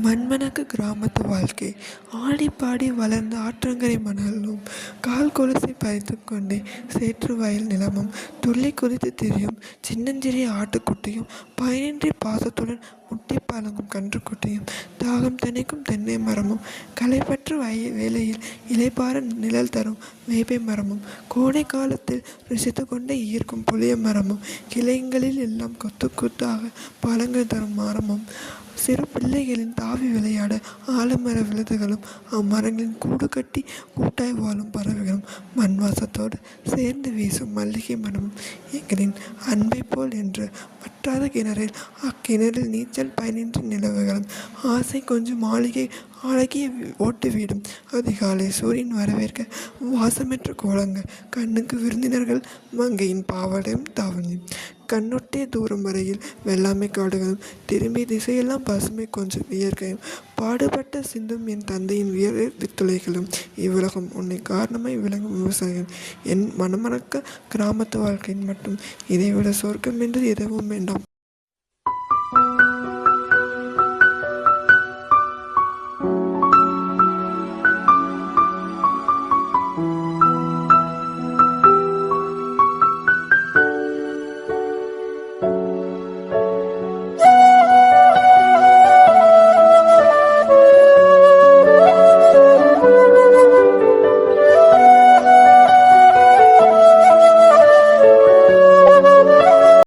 மண்மனக்கு கிராமத்து வாழ்க்கை. ஆடி பாடி வளர்ந்த ஆற்றங்கரை மணலும் கால் கொலுசை பறித்து கொண்டே சேற்று வயல் நிலமும் துள்ளி குதித்து திரியும் சின்னஞ்சிறிய ஆட்டுக்குட்டியும் பயனின்றி பாசத்துடன் முட்டி பழங்கும் கன்றுக்குட்டியும் தாகம் தணிக்கும் தென்னை மரமும் களைப்பற்று வேளையில் இலைப்பார நிழல் தரும் வேப்பை மரமும் கோடை காலத்தில் ருசித்து கொண்டே ஈர்க்கும் புளிய மரமும் கிளைங்களில் எல்லாம் கொத்து கொத்தாக பழங்கள் தரும் மரமும் சிறு பிள்ளைகளின் தாவி விளையாட ஆலமர விழுதுகளும் அம்மரங்களின் கூடு கட்டி கூட்டாய் வாழும் பறவைகளும் மண் வாசத்தோடு சேர்ந்து வீசும் மல்லிகை மனமும் எங்களின் அன்பை போல் என்று வற்றாத கிணறில் அக்கிணறில் நீச்சல் பயனின்றி நிலவுகளும் ஆசை கொஞ்சம் மாளிகை அழகிய ஓட்டு வீடும் அதிகாலை சூரியன் வரவேற்க வாசமற்ற கோலங்கள் கண்ணுக்கு விருந்தினர்கள் மங்கையின் பாவடையும் தாவணியும் கண்ணொட்டிய தூரம் வரையில் வெள்ளாமை காடுகளும் திரும்பி திசையெல்லாம் பசுமை கொஞ்சம் இயற்கையும் பாடுபட்ட சிந்தும் என் தந்தையின் வியர் வித்துளைகளும் இவ்வுலகம் உன்னை காரணமாய் விளங்கும் விவசாயிகள் என் மனமணக்க கிராமத்து வாழ்க்கையின் மட்டும் இதைவிட சொர்க்கம் என்று எதுவும் வேண்டாம்.